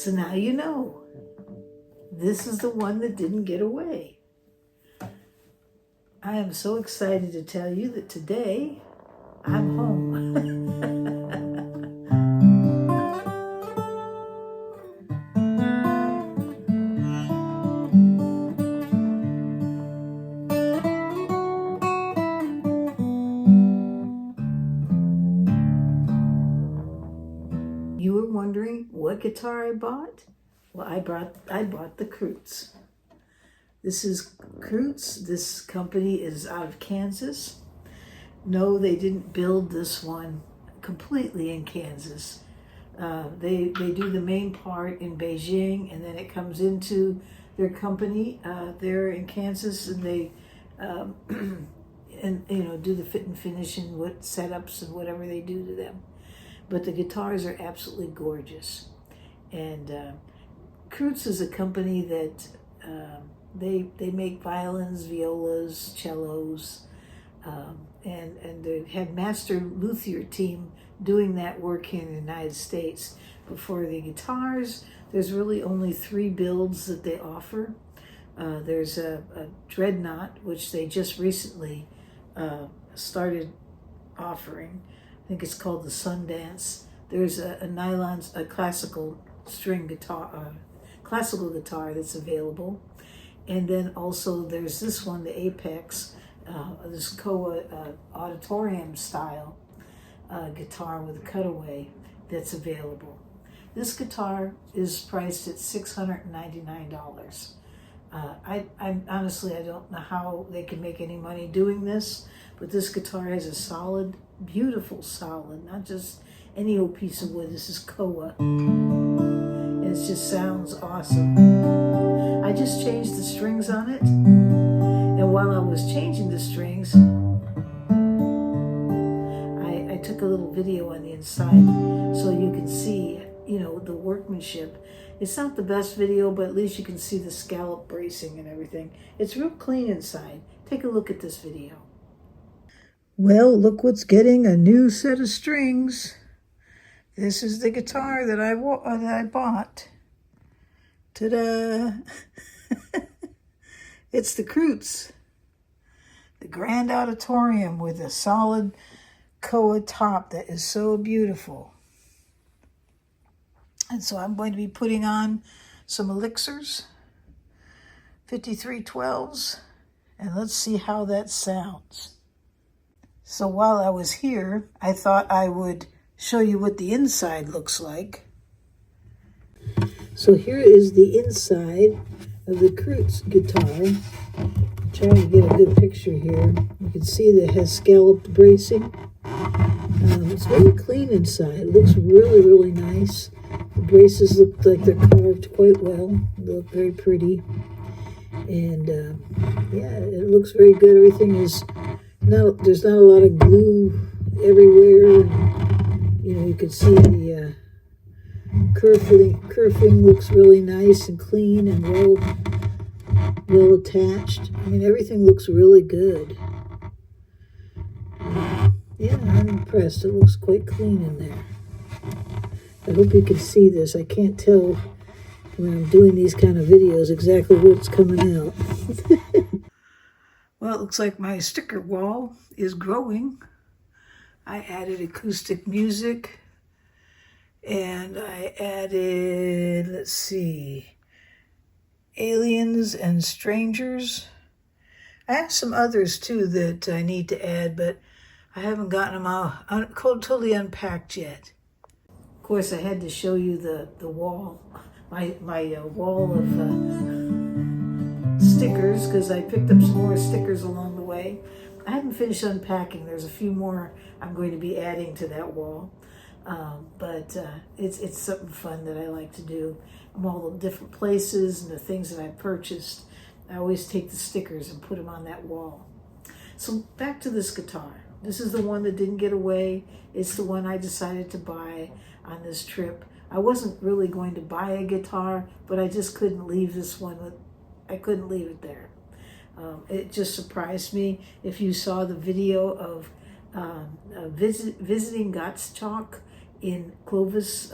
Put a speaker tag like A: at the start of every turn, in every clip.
A: So now you know. This is the one that didn't get away. I am so excited to tell you that today I'm home. You were wondering what guitar I bought? Well, I bought the Krutz. This is Krutz. This company is out of Kansas. No, they didn't build this one completely in Kansas. They do the main part in Beijing, and then it comes into their company there in Kansas, and they and do the fit and finish and what setups and whatever they do to them. But the guitars are absolutely gorgeous. And Krutz is a company that they make violins, violas, cellos, and they had master luthier team doing that work here in the United States. But for the guitars, there's really only 3 builds that they offer. There's a Dreadnought, which they just recently started offering. I think it's called the Sundance. There's a classical string guitar, classical guitar that's available. And then also there's this one, the Apex, this Koa auditorium style guitar with a cutaway that's available. This guitar is priced at $699. I honestly, I don't know how they can make any money doing this, but this guitar has a solid, beautiful solid, not just any old piece of wood. This is Koa, and it just sounds awesome. I just changed the strings on it, and while I was changing the strings, I took a little video on the inside so you can see, the workmanship. It's not the best video, but at least you can see the scallop bracing and everything. It's real clean inside. Take a look at this video. Well, look what's getting a new set of strings. This is the guitar that I bought. Ta-da! It's the Krutz. The Grand Auditorium with a solid Koa top that is so beautiful. And so I'm going to be putting on some elixirs, 5312s, and let's see how that sounds. So while I was here, I thought I would show you what the inside looks like. So here is the inside of the Krutz guitar. I'm trying to get a good picture here. You can see that it has scalloped bracing. It's very clean inside. It looks really, really nice. The braces look like they're carved quite well. They look very pretty. And yeah, it looks very good. Everything is there's not a lot of glue everywhere. You can see the kerfing looks really nice and clean and well attached. I mean, everything looks really good. Yeah, I'm impressed. It looks quite clean in there. I hope you can see this. I can't tell when I'm doing these kind of videos exactly what's coming out. Well, it looks like my sticker wall is growing. I added acoustic music, and I added, let's see, aliens and strangers. I have some others too that I need to add, but I haven't gotten them out totally unpacked yet. Of course, I had to show you the wall, my wall of stickers, because I picked up some more stickers along the way. I haven't finished unpacking. There's a few more I'm going to be adding to that wall, but it's something fun that I like to do. All the different places and the things that I purchased, I always take the stickers and put them on that wall. So back to this guitar. This is the one that didn't get away. It's the one I decided to buy on this trip. I wasn't really going to buy a guitar, but I just couldn't leave this one. I couldn't leave it there. It just surprised me. If you saw the video of visiting Gottschalk in Clovis,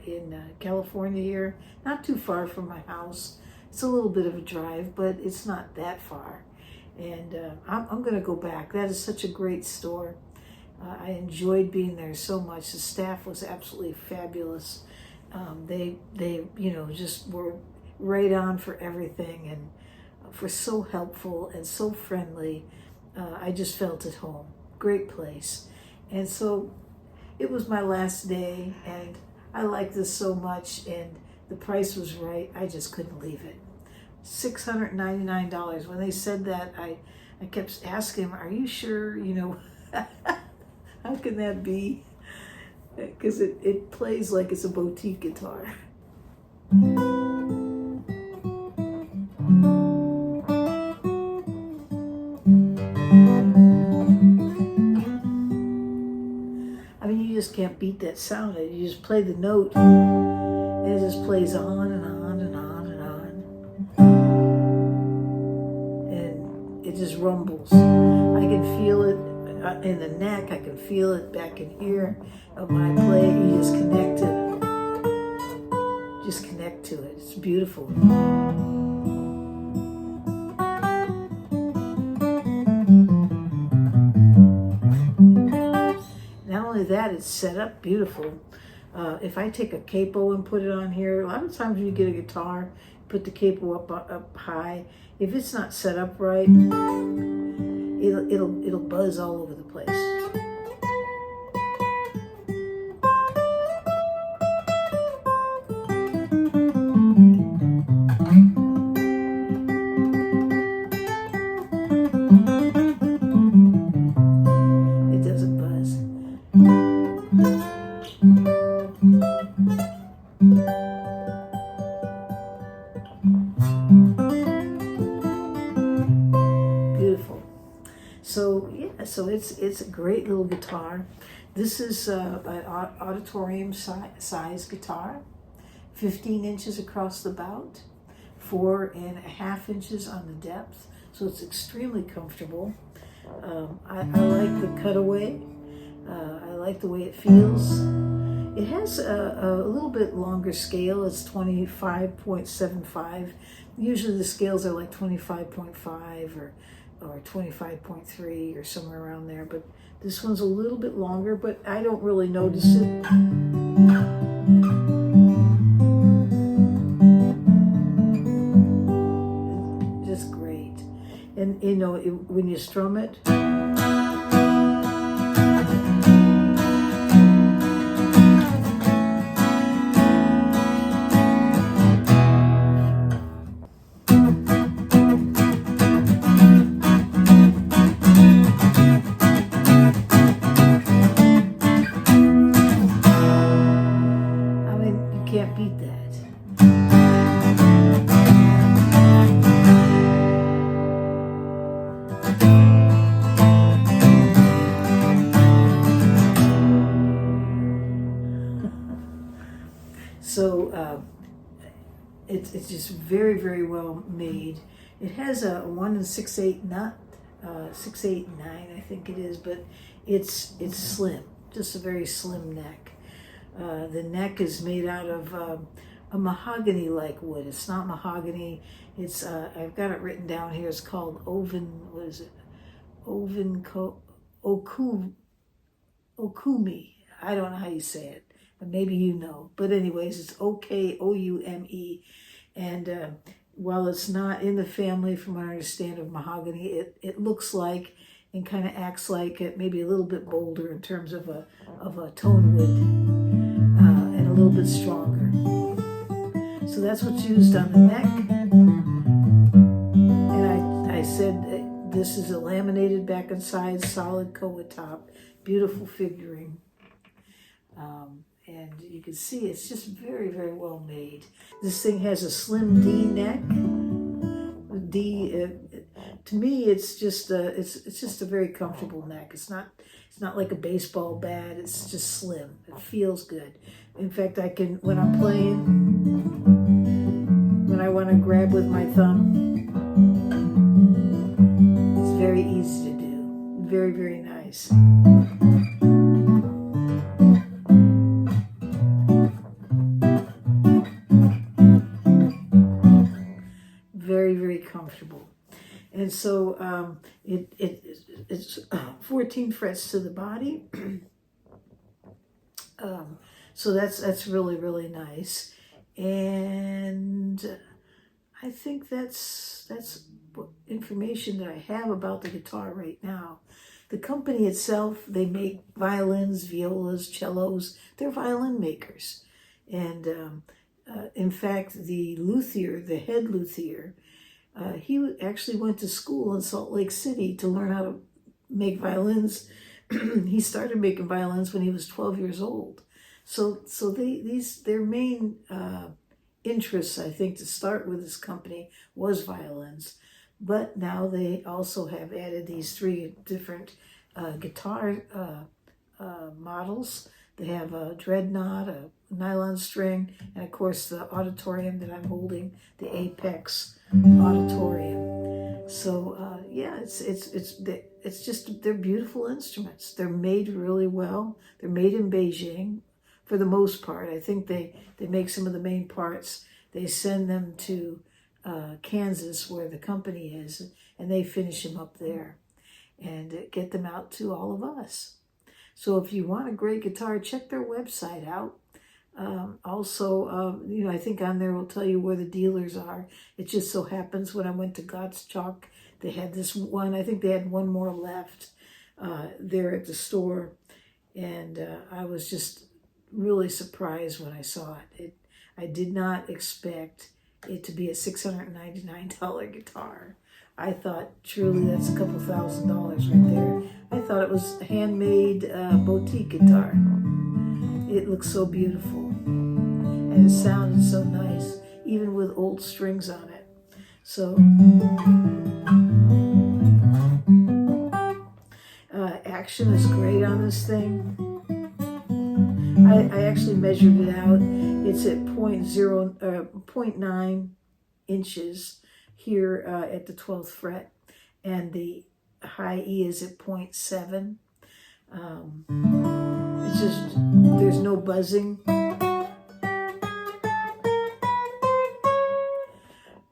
A: in California here, not too far from my house. It's a little bit of a drive, but it's not that far. And I'm going to go back. That is such a great store. I enjoyed being there so much. The staff was absolutely fabulous. They just were right on for everything and were so helpful and so friendly. I just felt at home. Great place. And so it was my last day, and I liked this so much, and the price was right. I just couldn't leave it. $699. When they said that, I kept asking him, are you sure? How can that be? Because it plays like it's a boutique guitar. I mean, you just can't beat that sound. You just play the note, and it just plays on and on and on and on. And it just rumbles. I can feel it in the neck. I can feel it back in here. When I play, you just connect it. Just connect to it. It's beautiful. Not only that, it's set up beautiful. If I take a capo and put it on here, a lot of times when you get a guitar, put the capo up high. If it's not set up right, it'll buzz all over the place. It doesn't buzz. Beautiful. So it's a great little guitar. This is an auditorium size guitar, 15 inches across the bout, 4.5 inches on the depth. So it's extremely comfortable. I like the cutaway. I like the way it feels. It has a little bit longer scale. It's 25.75. Usually the scales are like 25.5 or 25.3 or somewhere around there. But this one's a little bit longer, but I don't really notice it. Just great. And when you strum it, can't beat that. So it's just very, very well made. It has a 1 6/8 nut, 6/8/9 I think it is, but it's slim, just a very slim neck. The neck is made out of a mahogany-like wood. It's not mahogany. It's I've got it written down here. It's called okoume. I don't know how you say it, but maybe you know. But anyways, it's Okoume. And while it's not in the family, from what I understand, of mahogany, it looks like and kind of acts like it, maybe a little bit bolder in terms of a tone wood. And a little bit stronger. So that's what's used on the neck. And I said this is a laminated back and sides, solid koa top, beautiful figuring. And you can see it's just very, very well made. This thing has a slim D neck. To me, it's just a very comfortable neck. It's not like a baseball bat. It's just slim. It feels good. In fact, I can, when I'm playing, when I want to grab with my thumb, it's very easy to do. Very, very nice. And so it's 14 frets to the body. So that's really, really nice. And I think that's information that I have about the guitar right now. The company itself, they make violins, violas, cellos. They're violin makers. And in fact, the luthier, the head luthier, he actually went to school in Salt Lake City to learn how to make violins. He started making violins when he was 12 years old. So their main interests, I think, to start with this company was violins. But now they also have added these 3 different guitar models. They have a dreadnought, a nylon string, and of course the auditorium that I'm holding, the Apex auditorium. So yeah, it's just, they're beautiful instruments. They're made really well. They're made in Beijing for the most part. I think they make some of the main parts. They send them to Kansas, where the company is, and they finish them up there and get them out to all of us. So if you want a great guitar, check their website out. Also, I think on there will tell you where the dealers are. It just so happens when I went to Gottschalk, they had this one. I think they had one more left there at the store. And I was just really surprised when I saw it. I did not expect it to be a $699 guitar. I thought truly that's a couple $1,000s right there. I thought it was a handmade boutique guitar. It looks so beautiful, and it sounded so nice, even with old strings on it. So action is great on this thing. I actually measured it out. It's at 0.9 inches here at the 12th fret, and the high E is at 0.7. It's just, there's no buzzing.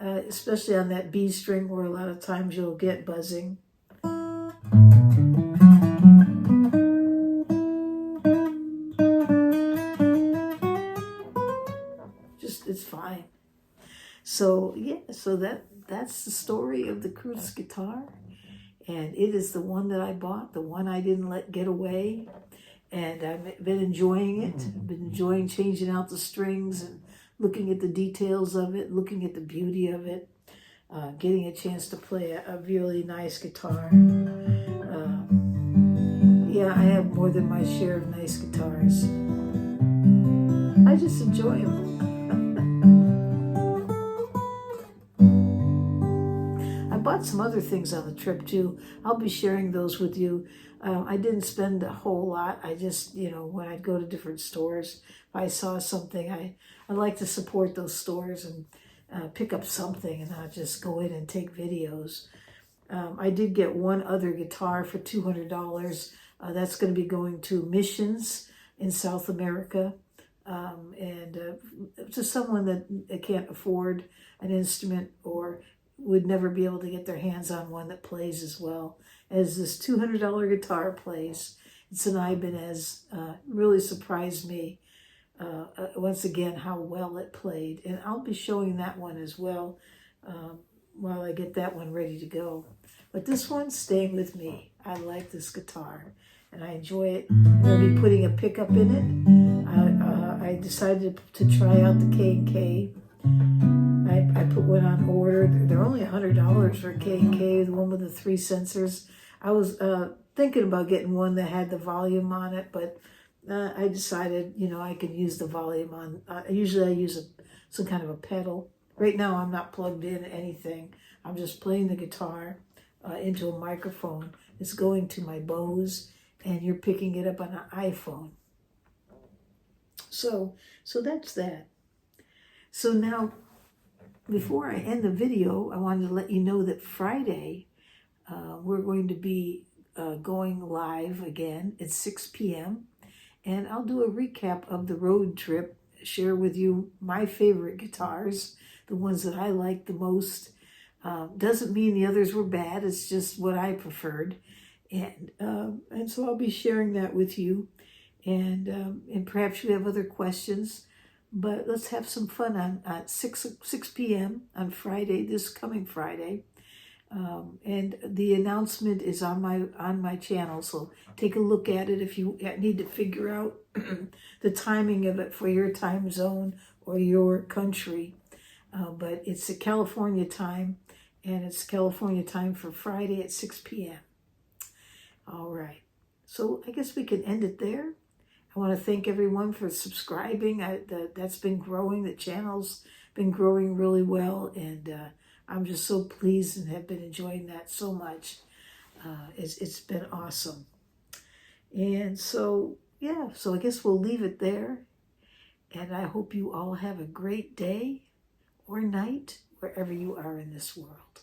A: Especially on that B string, where a lot of times you'll get buzzing. It's fine. So yeah, so that's the story of the Krutz guitar, and it is the one that I bought, the one I didn't let get away, and I've been enjoying it. I've been enjoying changing out the strings and looking at the details of it, looking at the beauty of it, getting a chance to play a really nice guitar. Yeah, I have more than my share of nice guitars. I just enjoy them. I bought some other things on the trip too. I'll be sharing those with you. I didn't spend a whole lot. I just, when I'd go to different stores, if I saw something, I like to support those stores and pick up something and not just go in and take videos. I did get one other guitar for $200. That's going to be going to missions in South America. And to someone that can't afford an instrument or would never be able to get their hands on one that plays as well as this $200 guitar plays. It's an Ibanez. Really surprised me once again how well it played. And I'll be showing that one as well while I get that one ready to go. But this one's staying with me. I like this guitar and I enjoy it. I'm going to be putting a pickup in it. I decided to try out the K&K. I put one on order. They're only $100 for a K&K, the one with the 3 sensors. I was thinking about getting one that had the volume on it, but I decided, I could use the volume on. Usually I use some kind of a pedal. Right now I'm not plugged in anything. I'm just playing the guitar into a microphone. It's going to my Bose, and you're picking it up on an iPhone. So that's that. So now, before I end the video, I wanted to let you know that Friday, we're going to be going live again at 6 p.m. And I'll do a recap of the road trip, share with you my favorite guitars, the ones that I like the most. Doesn't mean the others were bad. It's just what I preferred. And so I'll be sharing that with you. And perhaps you have other questions. But let's have some fun on 6 p.m. on Friday, this coming Friday. And the announcement is on my channel, so take a look at it if you need to figure out the timing of it for your time zone or your country. But it's a California time, and it's California time for Friday at 6 p.m. All right, so I guess we can end it there. I want to thank everyone for subscribing. That's been growing. The channel's been growing really well, and I'm just so pleased and have been enjoying that so much. It's been awesome. And so, yeah, so I guess we'll leave it there. And I hope you all have a great day or night wherever you are in this world.